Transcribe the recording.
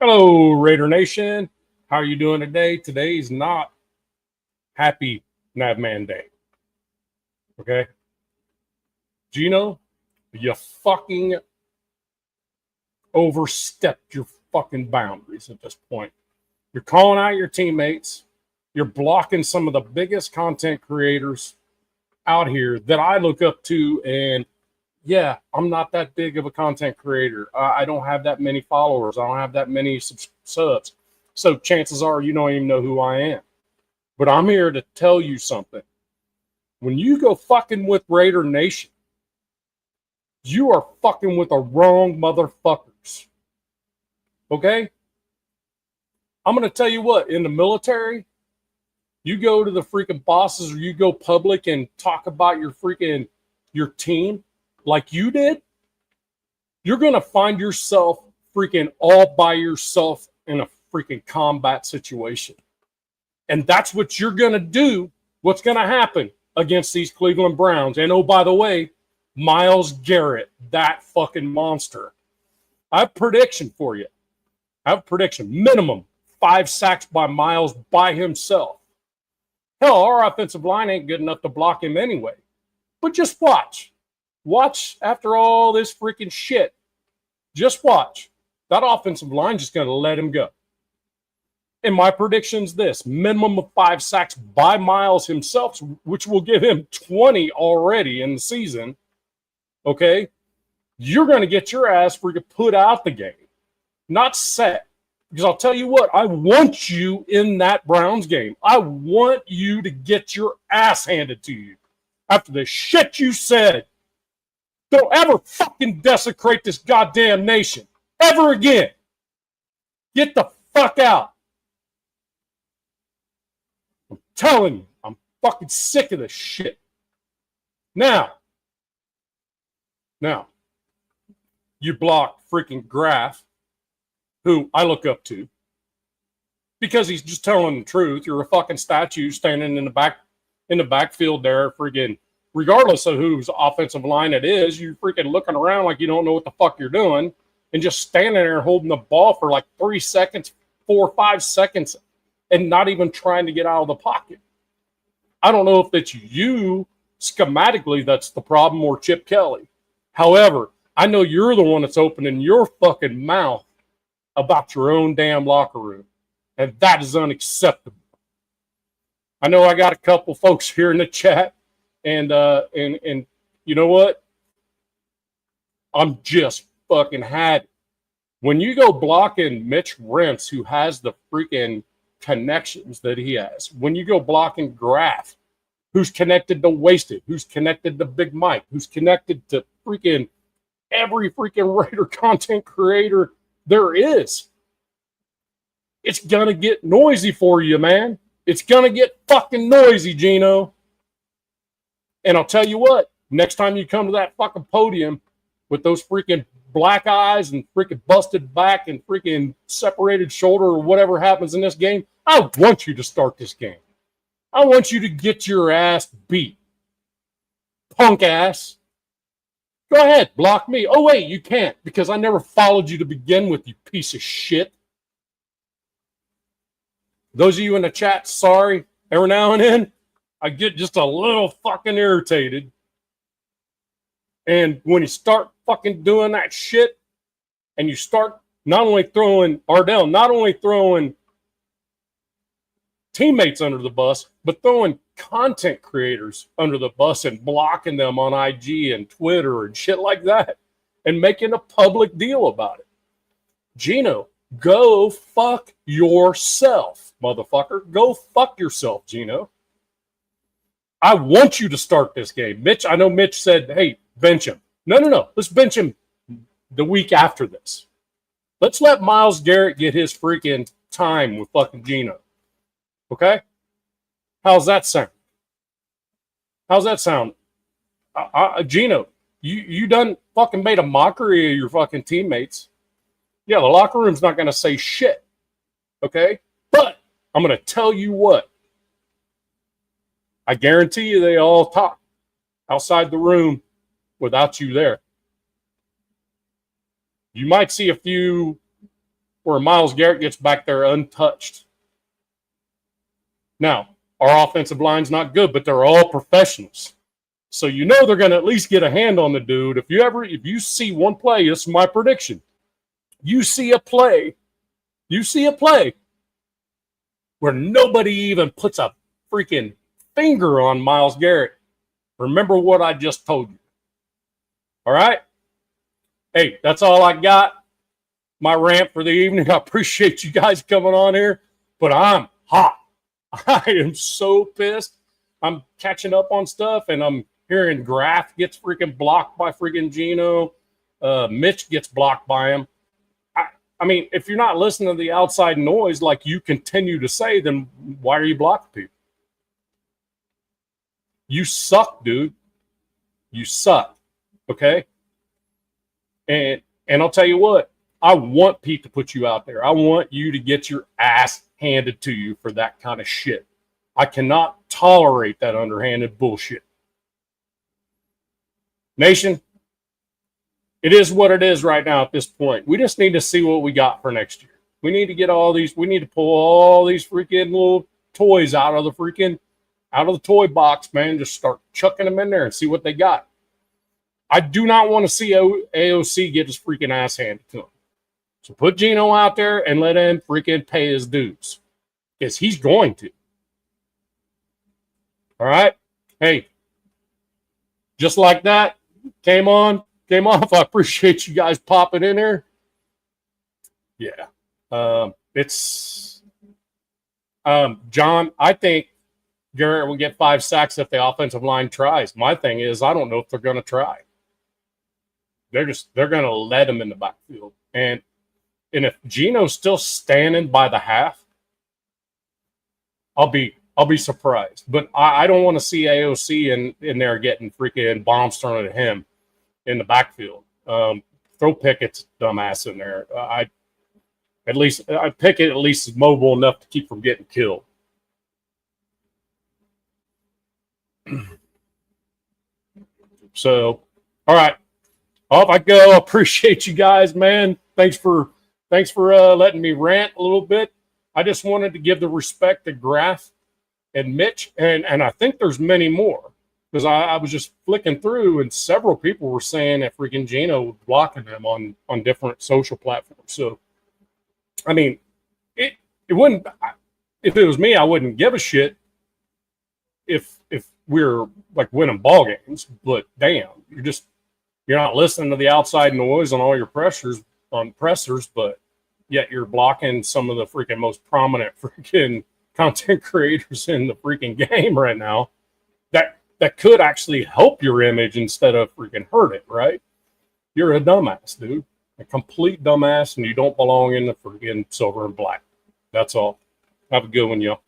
Hello, Raider Nation. How are you doing today? Today's not Happy Navman Day. Okay? Geno, you fucking overstepped your fucking boundaries at this point. You're calling out your teammates. You're blocking some of the biggest content creators out here that I look up to. And yeah, I'm not that big of a content creator. I don't have that many followers. I don't have that many subs. So chances are you don't even know who I am. But I'm here to tell you something. When you go fucking with Raider Nation, you are fucking with the wrong motherfuckers. Okay? I'm going to tell you what, in the military, you go to the freaking bosses or you go public and talk about your team like you did, you're going to find yourself freaking all by yourself in a freaking combat situation. And that's what you're going to do. What's going to happen against these Cleveland Browns. And oh, by the way, Myles Garrett, that fucking monster. I have a prediction for you. I have a prediction. Minimum 5 sacks by Myles by himself. Hell, our offensive line ain't good enough to block him anyway. But just watch. Watch after all this freaking shit. Just watch. That offensive line just going to let him go. And my prediction's this. Minimum of 5 sacks by Myles himself, which will give him 20 already in the season. Okay? You're going to get your ass freaking put out the game. Not set. Because I'll tell you what, I want you in that Browns game. I want you to get your ass handed to you. After the shit you said, don't ever fucking desecrate this goddamn nation. Ever again. Get the fuck out. I'm telling you, I'm fucking sick of this shit. Now, you block freaking Graf, who I look up to, because he's just telling the truth. You're a fucking statue standing in the backfield there, freaking, regardless of whose offensive line it is, you're freaking looking around like you don't know what the fuck you're doing, and just standing there holding the ball for like 3 seconds, 4 or 5 seconds, and not even trying to get out of the pocket. I don't know if it's you schematically that's the problem or Chip Kelly. However, I know you're the one that's opening your fucking mouth about your own damn locker room. And that is unacceptable. I know I got a couple folks here in the chat, and you know what? I'm just fucking had it. When you go blocking Mitch Renz, who has the freaking connections that he has, when you go blocking Graf, who's connected to Wasted, who's connected to Big Mike, who's connected to freaking every freaking Raider content creator there is, it's gonna get noisy for you, man. It's gonna get fucking noisy, Geno. And I'll tell you what, next time you come to that fucking podium with those freaking black eyes and freaking busted back and freaking separated shoulder or whatever happens in this game, I want you to start this game. I want you to get your ass beat. Punk ass. Go ahead, block me. Oh, wait, you can't, because I never followed you to begin with, you piece of shit. Those of you in the chat, sorry. Every now and then, I get just a little fucking irritated. And when you start fucking doing that shit, and you start not only throwing teammates under the bus, but throwing content creators under the bus and blocking them on IG and Twitter and shit like that, and making a public deal about it. Geno, go fuck yourself, motherfucker. Go fuck yourself, Geno. I want you to start this game. Mitch, I know Mitch said, hey, bench him. No. Let's bench him the week after this. Let's let Myles Garrett get his freaking time with fucking Geno. Okay? How's that sound? Geno, you done fucking made a mockery of your fucking teammates. Yeah, the locker room's not going to say shit. Okay? But I'm going to tell you what. I guarantee you they all talk outside the room without you there. You might see a few where Myles Garrett gets back there untouched. Now, our offensive line's not good, but they're all professionals. So you know they're going to at least get a hand on the dude. If you see one play, this is my prediction. You see a play where nobody even puts a freaking finger on Myles Garrett. Remember what I just told you. All right? Hey, that's all I got. My rant for the evening. I appreciate you guys coming on here, but I'm hot. I am so pissed. I'm catching up on stuff, and I'm hearing Graf gets freaking blocked by freaking Geno. Mitch gets blocked by him. I mean, if you're not listening to the outside noise like you continue to say, then why are you blocking people? You suck, dude. You suck. Okay? And I'll tell you what. I want Pete to put you out there. I want you to get your ass handed to you for that kind of shit. I cannot tolerate that underhanded bullshit. Nation, it is what it is right now at this point. We just need to see what we got for next year. We need to get we need to pull all these freaking little toys out of the toy box, man. Just start chucking them in there and see what they got. I do not want to see AOC get his freaking ass handed to him. So put Geno out there and let him freaking pay his dues. Because he's going to. All right? Hey, just like that, came off. I appreciate you guys popping in there. Yeah. John, I think Garrett will get 5 sacks if the offensive line tries. My thing is, I don't know if they're going to try. They're going to let him in the backfield. And if Geno's still standing by the half, I'll be surprised. But I don't want to see AOC in there getting freaking bombs thrown at him in the backfield. Throw Pickett's dumbass in there. Pickett at least is mobile enough to keep from getting killed. So, all right. Off I go. Appreciate you guys, man. Thanks for letting me rant a little bit. I just wanted to give the respect to Graf and Mitch, and I think there's many more, because I was just flicking through, and several people were saying that freaking Geno was blocking them on different social platforms. So, I mean, it wouldn't. If it was me, I wouldn't give a shit if we're like winning ball games. But damn, you're not listening to the outside noise on all your pressers, but yet you're blocking some of the freaking most prominent freaking content creators in the freaking game right now that could actually help your image instead of freaking hurt it, right? You're a dumbass, dude. A complete dumbass, and you don't belong in the freaking silver and black. That's all. Have a good one, y'all.